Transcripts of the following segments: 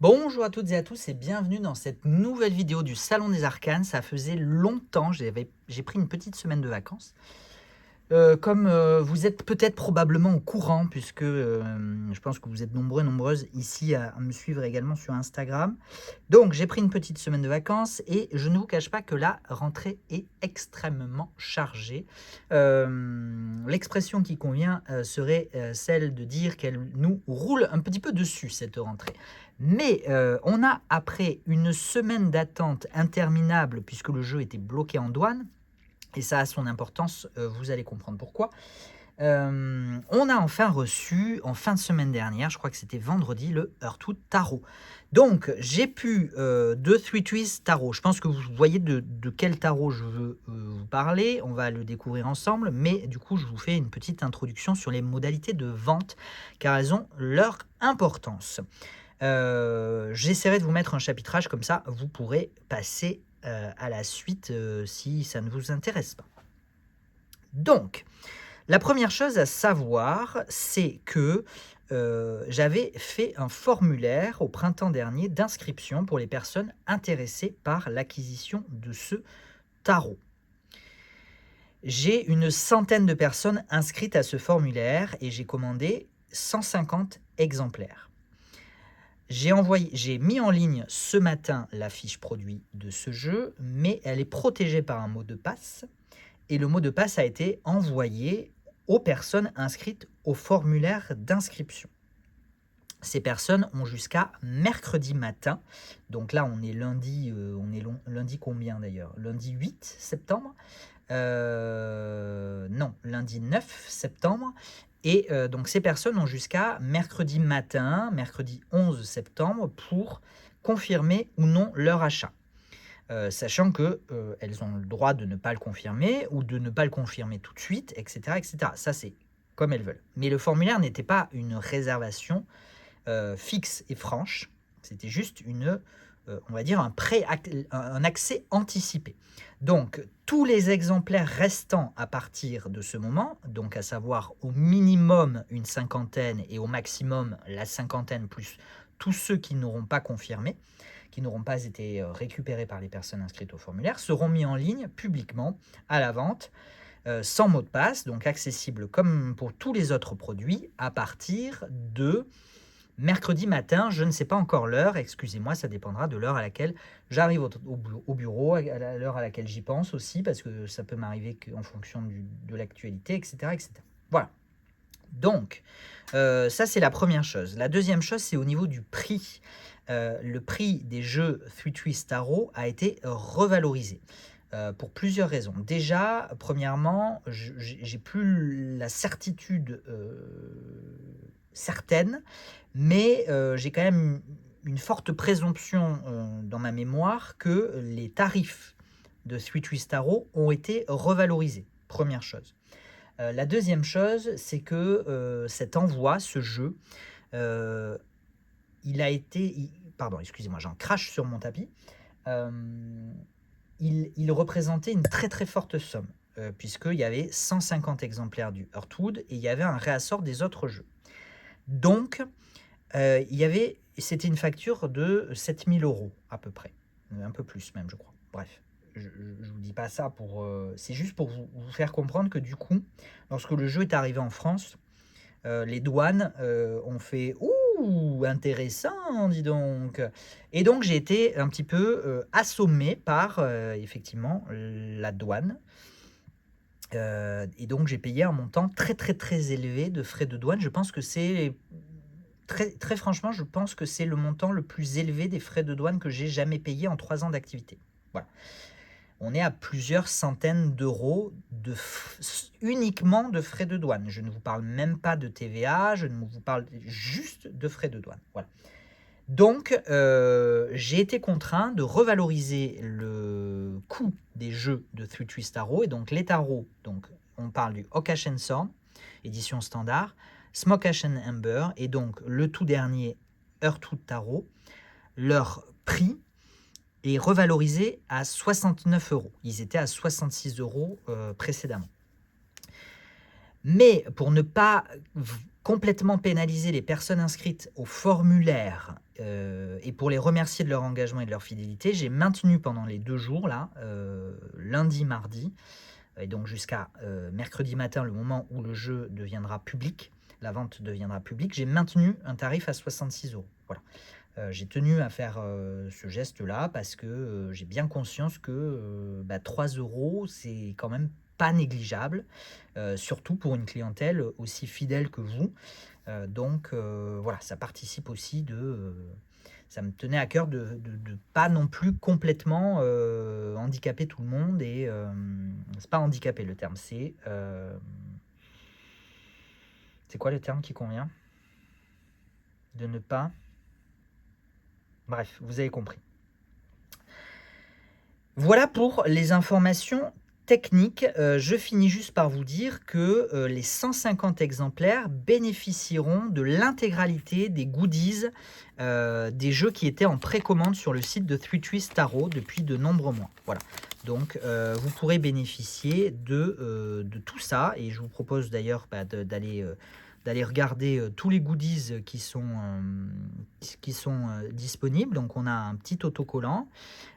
Bonjour à toutes et à tous et bienvenue dans cette nouvelle vidéo du Salon des Arcanes. Ça faisait longtemps, j'ai pris une petite semaine de vacances. Comme vous êtes peut-être probablement au courant, puisque je pense que vous êtes nombreux, nombreuses ici à me suivre également sur Instagram. Donc j'ai pris une petite semaine de vacances et je ne vous cache pas que la rentrée est extrêmement chargée. L'expression qui convient serait celle de dire qu'elle nous roule un petit peu dessus cette rentrée. Mais on a, après une semaine d'attente interminable, puisque le jeu était bloqué en douane, et ça a son importance, vous allez comprendre pourquoi. On a enfin reçu, en fin de semaine dernière, je crois que c'était vendredi, le Heartwood Tarot. Donc, j'ai pu de Three Trees Tarot. Je pense que vous voyez de quel tarot je veux vous parler. On va le découvrir ensemble, mais du coup, je vous fais une petite introduction sur les modalités de vente, car elles ont leur importance. J'essaierai de vous mettre un chapitrage, comme ça, vous pourrez passer à la suite si ça ne vous intéresse pas. Donc, la première chose à savoir, c'est que j'avais fait un formulaire au printemps dernier d'inscription pour les personnes intéressées par l'acquisition de ce tarot. J'ai une centaine de personnes inscrites à ce formulaire et j'ai commandé 150 exemplaires. J'ai mis en ligne ce matin la fiche produit de ce jeu, mais elle est protégée par un mot de passe. Et le mot de passe a été envoyé aux personnes inscrites au formulaire d'inscription. Ces personnes ont jusqu'à mercredi matin. Donc là, on est lundi, lundi combien d'ailleurs? Lundi 8 septembre. Non, lundi 9 septembre. Et donc ces personnes ont jusqu'à mercredi matin, mercredi 11 septembre, pour confirmer ou non leur achat. Sachant qu'elles ont le droit de ne pas le confirmer ou de ne pas le confirmer tout de suite, etc. etc. Ça, c'est comme elles veulent. Mais le formulaire n'était pas une réservation fixe et franche. C'était juste on va dire un accès anticipé. Donc, tous les exemplaires restants à partir de ce moment, donc à savoir au minimum une cinquantaine et au maximum la cinquantaine plus tous ceux qui n'auront pas confirmé, qui n'auront pas été récupérés par les personnes inscrites au formulaire, seront mis en ligne publiquement à la vente, sans mot de passe, donc accessible comme pour tous les autres produits à partir de mercredi matin. Je ne sais pas encore l'heure, excusez-moi, ça dépendra de l'heure à laquelle j'arrive au bureau, à l'heure à laquelle j'y pense aussi, parce que ça peut m'arriver en fonction de l'actualité, etc., etc. Voilà. Donc, ça c'est la première chose. La deuxième chose, c'est au niveau du prix. Le prix des jeux Three Trees Tarot a été revalorisé pour plusieurs raisons. Déjà, premièrement, j'ai plus la certitude certaine, mais j'ai quand même une forte présomption dans ma mémoire que les tarifs de Three Trees Tarot ont été revalorisés. Première chose. La deuxième chose, c'est que cet envoi, ce jeu, pardon, excusez-moi, j'en crache sur mon tapis. Il représentait une très très forte somme, puisqu'il y avait 150 exemplaires du Heartwood et il y avait un réassort des autres jeux. Donc, c'était une facture de 7000 € à peu près, un peu plus même, je crois. Bref, je ne vous dis pas ça pour... c'est juste pour vous faire comprendre que du coup, lorsque le jeu est arrivé en France, les douanes ont fait « Ouh, intéressant, dis donc !» Et donc, j'ai été un petit peu assommé par, effectivement, la douane. Et donc, j'ai payé un montant très, très, très élevé de frais de douane. Je pense que c'est... Très, très franchement, je pense que c'est le montant le plus élevé des frais de douane que j'ai jamais payé en 3 ans d'activité. Voilà. On est à plusieurs centaines d'euros uniquement de frais de douane. Je ne vous parle même pas de TVA, je ne vous parle juste de frais de douane. Voilà. Donc, j'ai été contraint de revaloriser le coût des jeux de Three Trees Tarot. Et donc, les tarots, donc, on parle du Okash and Sword, édition standard, Smokash and Amber, et donc le tout dernier Heartwood Tarot. Leur prix est revalorisé à 69 €. Ils étaient à 66 € précédemment. Mais pour ne pas complètement pénaliser les personnes inscrites au formulaire et pour les remercier de leur engagement et de leur fidélité, j'ai maintenu pendant les 2 jours là, lundi, mardi, et donc jusqu'à mercredi matin, le moment où le jeu deviendra public, la vente deviendra publique, j'ai maintenu un tarif à 66 €. Voilà. J'ai tenu à faire ce geste-là parce que j'ai bien conscience que 3 €, c'est quand même pas négligeable, surtout pour une clientèle aussi fidèle que vous. Donc voilà, ça participe aussi ça me tenait à cœur de pas non plus complètement handicaper tout le monde. Et c'est pas handicaper le terme, c'est quoi le terme qui convient? De ne pas... Bref, vous avez compris. Voilà pour les informations techniques. Je finis juste par vous dire que les 150 exemplaires bénéficieront de l'intégralité des goodies des jeux qui étaient en précommande sur le site de Three Trees Tarot depuis de nombreux mois. Voilà. Donc vous pourrez bénéficier de tout ça, et je vous propose d'ailleurs d'aller regarder tous les goodies qui sont disponibles. Donc on a un petit autocollant,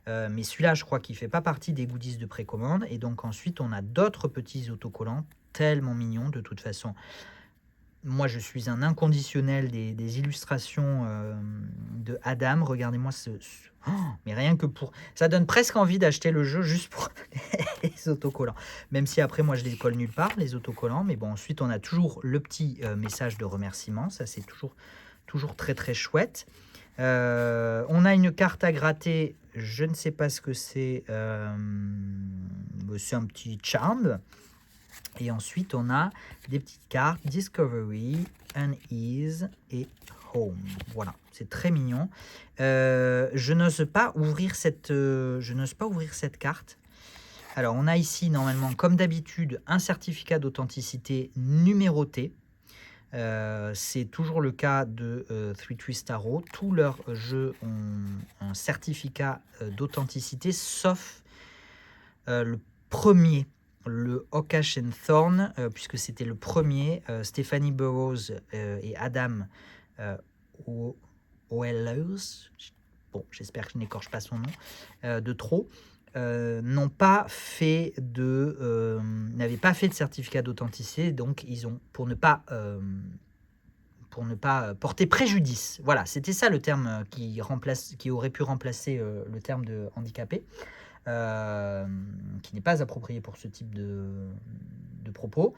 mais celui-là je crois qu'il ne fait pas partie des goodies de précommande. Et donc ensuite on a d'autres petits autocollants tellement mignons. De toute façon, moi je suis un inconditionnel des illustrations de Adam. Regardez-moi oh, mais rien que pour... Ça donne presque envie d'acheter le jeu juste pour les autocollants. Même si après moi je les colle nulle part, les autocollants. Mais bon, ensuite on a toujours le petit message de remerciement. Ça c'est toujours très très chouette. On a une carte à gratter. Je ne sais pas ce que c'est. C'est un petit charm. Et ensuite, on a des petites cartes Discovery, Unease et Home. Voilà, c'est très mignon. Je n'ose pas ouvrir cette carte. Alors, on a ici, normalement, comme d'habitude, un certificat d'authenticité numéroté. C'est toujours le cas de Three Trees Tarot. Tous leurs jeux ont un certificat d'authenticité, sauf le premier, le Hawkash and Thorn, puisque c'était le premier. Stephanie Burrows et Adam Oellows, bon, j'espère que je n'écorche pas son nom de trop, n'avaient pas fait de certificat d'authenticité. Donc ils ont, pour ne pas porter préjudice, voilà, c'était ça le terme qui aurait pu remplacer le terme de handicapé, qui n'est pas approprié pour ce type de propos.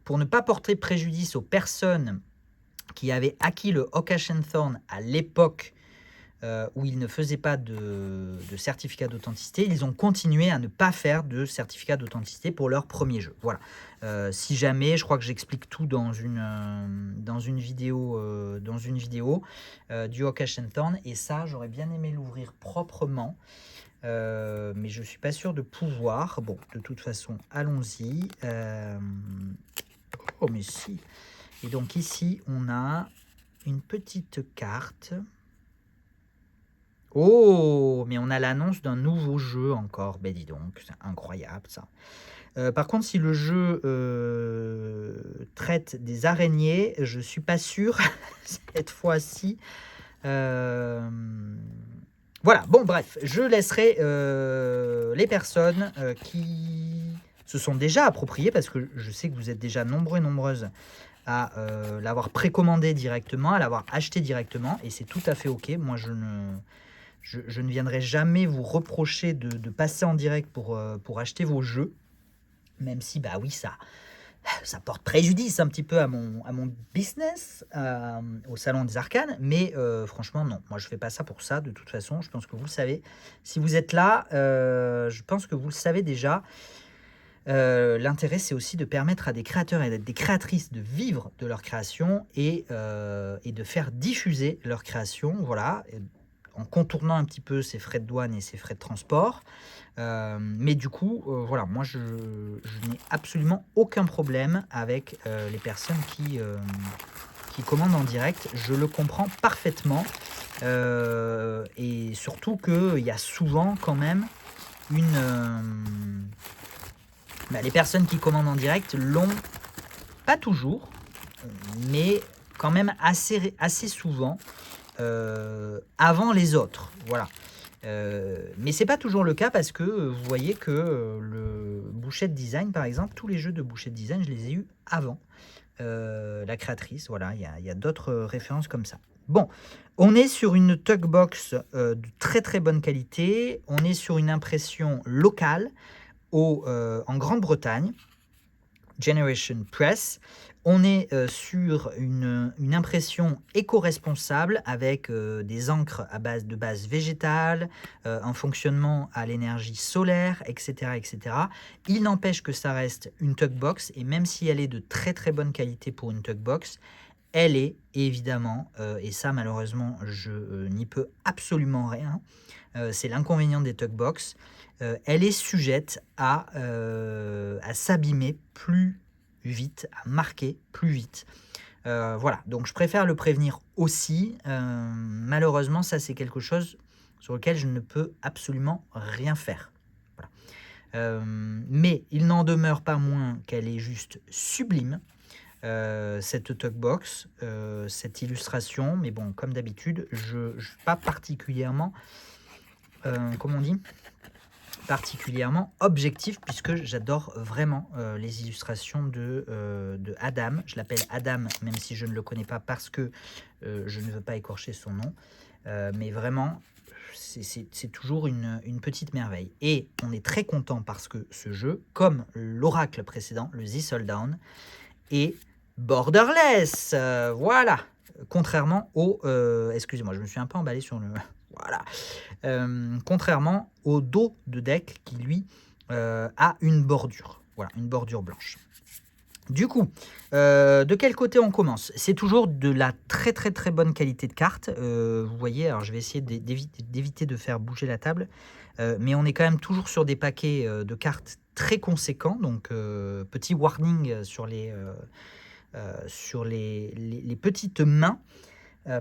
Pour ne pas porter préjudice aux personnes qui avaient acquis le Hawkash and Thorn à l'époque où ils ne faisaient pas de certificat d'authenticité, ils ont continué à ne pas faire de certificat d'authenticité pour leur premier jeu. Voilà. Si jamais, je crois que j'explique tout dans une vidéo, du Hawkash and Thorn, et ça, j'aurais bien aimé l'ouvrir proprement, mais je ne suis pas sûr de pouvoir. Bon, de toute façon, allons-y. Oh, mais si. Et donc ici, on a une petite carte. Oh, mais on a l'annonce d'un nouveau jeu encore. Ben dis donc, c'est incroyable ça. Par contre, si le jeu traite des araignées, je ne suis pas sûr cette fois-ci. Voilà, bon bref, je laisserai les personnes qui se sont déjà appropriées, parce que je sais que vous êtes déjà nombreux et nombreuses à l'avoir précommandé directement, à l'avoir acheté directement, et c'est tout à fait ok. Moi, je ne viendrai jamais vous reprocher de passer en direct pour acheter vos jeux, même si, bah oui, ça porte préjudice un petit peu à mon business, au Salon des Arcanes, mais franchement, non. Moi, je ne fais pas ça pour ça, de toute façon. Je pense que vous le savez. Si vous êtes là, je pense que vous le savez déjà. L'intérêt, c'est aussi de permettre à des créateurs et des créatrices de vivre de leur création et de faire diffuser leur création, voilà, en contournant un petit peu ces frais de douane et ces frais de transport. Mais du coup, voilà, moi, je n'ai absolument aucun problème avec les personnes qui commandent en direct. Je le comprends parfaitement. Et surtout qu'il y a souvent quand même les personnes qui commandent en direct l'ont, pas toujours, mais quand même assez souvent avant les autres. Voilà. Mais c'est pas toujours le cas parce que vous voyez que le Bouchette Design, par exemple, tous les jeux de Bouchette Design, je les ai eus avant la créatrice. Voilà, il y a d'autres références comme ça. Bon, on est sur une Tugbox de très très bonne qualité. On est sur une impression locale en Grande-Bretagne, Generation Press. On est sur une impression éco-responsable avec des encres de base végétale, un fonctionnement à l'énergie solaire, etc., etc. Il n'empêche que ça reste une Tugbox, et même si elle est de très très bonne qualité pour une Tugbox, elle est évidemment, et ça malheureusement je n'y peux absolument rien, c'est l'inconvénient des Tugbox, elle est sujette à s'abîmer plus vite, à marquer plus vite. Voilà, donc je préfère le prévenir aussi. Malheureusement, ça c'est quelque chose sur lequel je ne peux absolument rien faire. Voilà. Mais il n'en demeure pas moins qu'elle est juste sublime, cette Tugbox, cette illustration. Mais bon, comme d'habitude, je ne suis pas particulièrement, comment on dit, particulièrement objectif, puisque j'adore vraiment les illustrations de Adam. Je l'appelle Adam, même si je ne le connais pas parce que je ne veux pas écorcher son nom. Mais vraiment, c'est toujours une petite merveille. Et on est très content parce que ce jeu, comme l'oracle précédent, le The Souldown, est borderless. Voilà. Contrairement au... excusez-moi, je me suis un peu emballé sur le... Voilà. Contrairement au dos de deck qui, lui, a une bordure. Voilà, une bordure blanche. Du coup, de quel côté on commence? C'est toujours de la très très très bonne qualité de carte. Vous voyez, alors je vais essayer d'éviter de faire bouger la table. Mais on est quand même toujours sur des paquets de cartes très conséquents. Donc, petit warning sur les petites mains.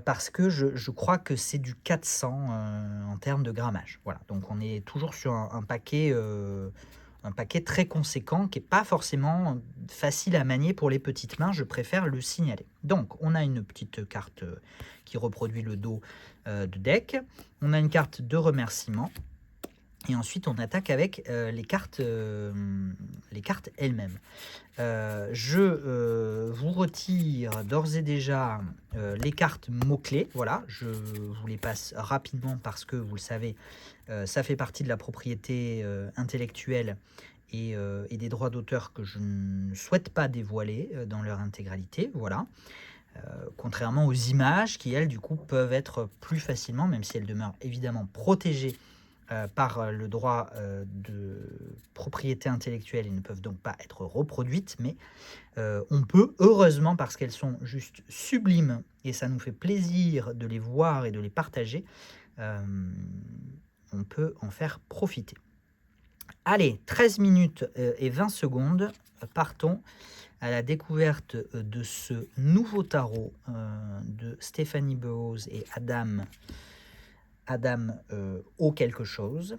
Parce que je crois que c'est du 400 en termes de grammage. Voilà, donc on est toujours sur un paquet très conséquent qui n'est pas forcément facile à manier pour les petites mains, je préfère le signaler. Donc on a une petite carte qui reproduit le dos de deck, on a une carte de remerciement, et ensuite on attaque avec les cartes elles-mêmes. Je vous retire d'ores et déjà les cartes mots-clés. Voilà, je vous les passe rapidement parce que, vous le savez, ça fait partie de la propriété intellectuelle et des droits d'auteur que je ne souhaite pas dévoiler dans leur intégralité. Voilà. Contrairement aux images qui, elles, du coup, peuvent être plus facilement, même si elles demeurent évidemment protégées par le droit de propriété intellectuelle et ne peuvent donc pas être reproduites, mais on peut, heureusement, parce qu'elles sont juste sublimes et ça nous fait plaisir de les voir et de les partager, on peut en faire profiter. Allez, 13 minutes et 20 secondes, partons à la découverte de ce nouveau tarot de Stephanie Burrows et Adam au quelque chose.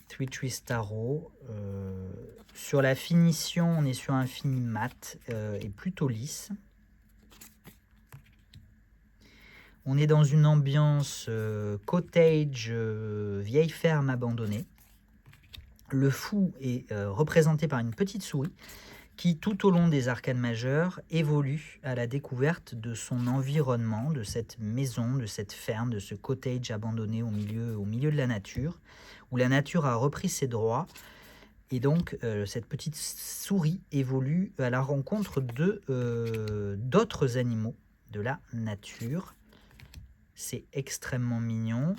Three Trees Tarot. Sur la finition, on est sur un fini mat et plutôt lisse. On est dans une ambiance cottage, vieille ferme abandonnée. Le fou est représenté par une petite souris qui, tout au long des arcanes majeures, évolue à la découverte de son environnement, de cette maison, de cette ferme, de ce cottage abandonné au milieu de la nature, où la nature a repris ses droits. Et donc, cette petite souris évolue à la rencontre d'autres animaux de la nature. C'est extrêmement mignon.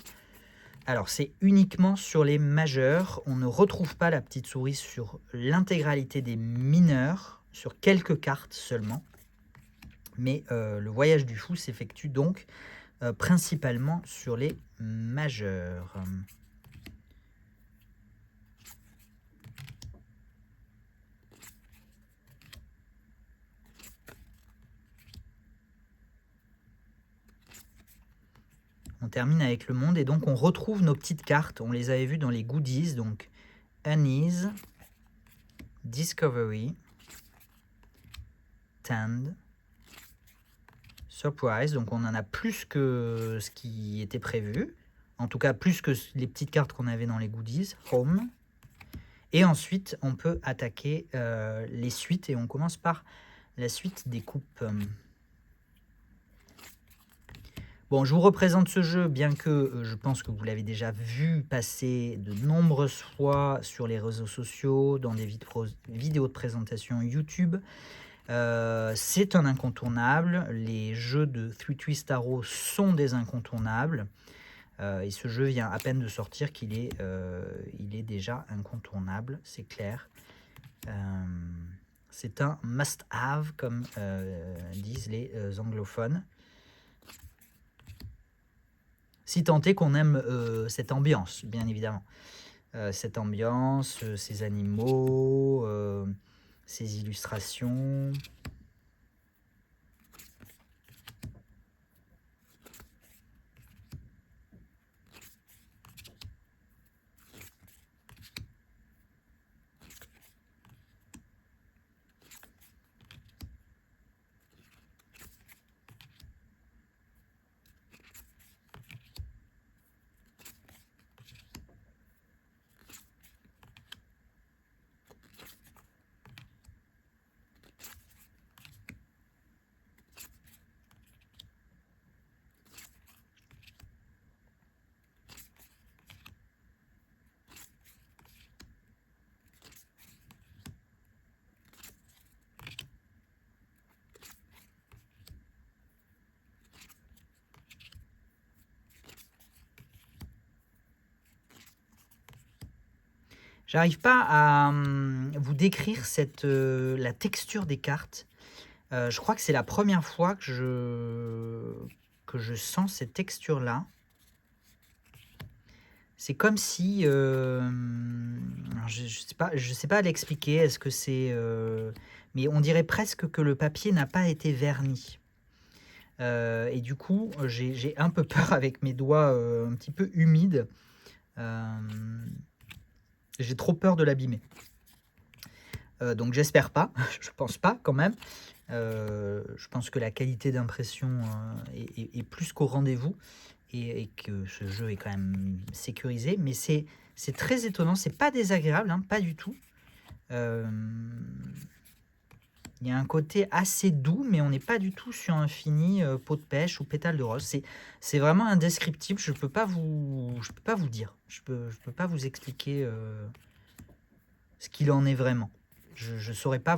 Alors, c'est uniquement sur les majeurs. On ne retrouve pas la petite souris sur l'intégralité des mineurs, sur quelques cartes seulement. Mais le voyage du fou s'effectue donc principalement sur les majeurs. On termine avec le monde et donc on retrouve nos petites cartes. On les avait vues dans les goodies, donc Unease, Discovery, Tend, Surprise, donc on en a plus que ce qui était prévu. En tout cas, plus que les petites cartes qu'on avait dans les goodies. Home. Et ensuite, on peut attaquer les suites. Et on commence par la suite des coupes. Bon, je vous représente ce jeu, bien que je pense que vous l'avez déjà vu passer de nombreuses fois sur les réseaux sociaux, dans des vidéos de présentation YouTube. C'est un incontournable. Les jeux de Three Twist Tarot sont des incontournables. Et ce jeu vient à peine de sortir qu'il est, il est déjà incontournable, c'est clair. C'est un must-have, comme disent les anglophones. Si tant est qu'on aime cette ambiance, bien évidemment. Cette ambiance, ces animaux, ces illustrations. J'arrive pas à vous décrire la texture des cartes. Je crois que c'est la première fois que je sens cette texture-là. C'est comme si, alors je sais pas l'expliquer. Est-ce que c'est, mais on dirait presque que le papier n'a pas été verni. Et du coup, j'ai un peu peur avec mes doigts un petit peu humides. J'ai trop peur de l'abîmer. Donc j'espère pas, je pense pas quand même. Je pense que la qualité d'impression est plus qu'au rendez-vous et que ce jeu est quand même sécurisé. Mais c'est très étonnant, c'est pas désagréable, hein, pas du tout. Il y a un côté assez doux, mais on n'est pas du tout sur un fini peau de pêche ou pétale de rose. C'est vraiment indescriptible, je peux pas vous dire. Je peux pas vous expliquer ce qu'il en est vraiment. Je ne saurais pas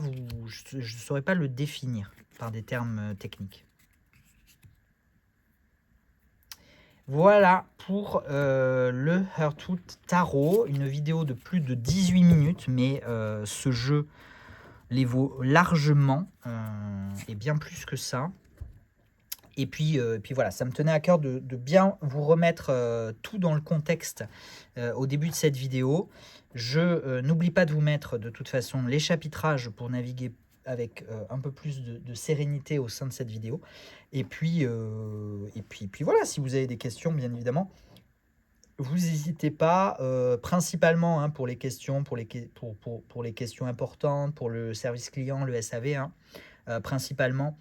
saurais pas le définir par des termes techniques. Voilà pour le Heartwood Tarot, une vidéo de plus de 18 minutes, mais ce jeu les vaut largement, et bien plus que ça. Et puis voilà, ça me tenait à cœur de bien vous remettre tout dans le contexte au début de cette vidéo. Je n'oublie pas de vous mettre de toute façon les chapitrages pour naviguer avec un peu plus de sérénité au sein de cette vidéo. Et puis voilà, si vous avez des questions, bien évidemment, vous n'hésitez pas, principalement hein, pour les questions, pour les questions importantes, pour le service client, le SAV, hein, principalement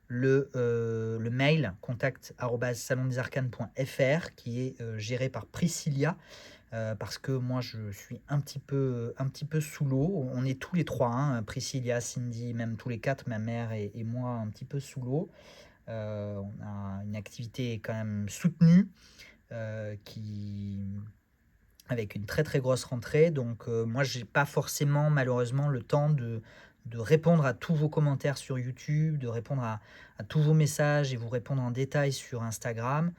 le mail contact@salondesarcanes.fr qui est géré par Priscilla parce que moi je suis un petit peu sous l'eau. On est tous les trois, hein, Priscilla, Cindy, même tous les quatre, ma mère et moi, un petit peu sous l'eau. On a une activité quand même soutenue avec une très très grosse rentrée. Donc moi j'ai pas forcément malheureusement le temps de répondre à tous vos commentaires sur YouTube, de répondre à tous vos messages et vous répondre en détail sur Instagram.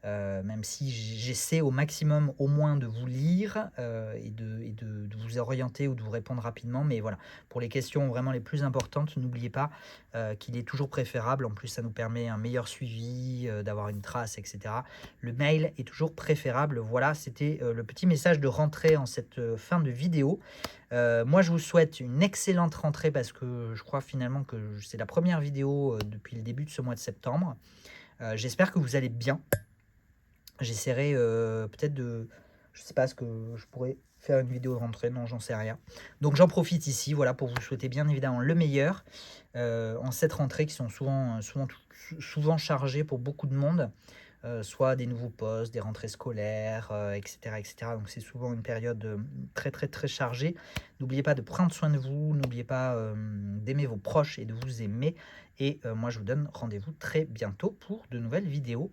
Même si j'essaie au maximum au moins de vous lire et de vous orienter ou de vous répondre rapidement. Mais voilà, pour les questions vraiment les plus importantes, n'oubliez pas qu'il est toujours préférable. En plus, ça nous permet un meilleur suivi, d'avoir une trace, etc. Le mail est toujours préférable. Voilà, c'était le petit message de rentrée en cette fin de vidéo. Moi, je vous souhaite une excellente rentrée parce que je crois finalement que c'est la première vidéo depuis le début de ce mois de septembre. J'espère que vous allez bien. J'essaierai peut-être de... Je sais pas ce que je pourrais faire une vidéo de rentrée, non, j'en sais rien. Donc j'en profite ici, voilà, pour vous souhaiter bien évidemment le meilleur en cette rentrée qui sont souvent chargées pour beaucoup de monde, soit des nouveaux postes, des rentrées scolaires, etc., etc. Donc c'est souvent une période très très très chargée. N'oubliez pas de prendre soin de vous, n'oubliez pas d'aimer vos proches et de vous aimer. Et moi je vous donne rendez-vous très bientôt pour de nouvelles vidéos.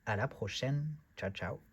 À la prochaine. Ciao ciao.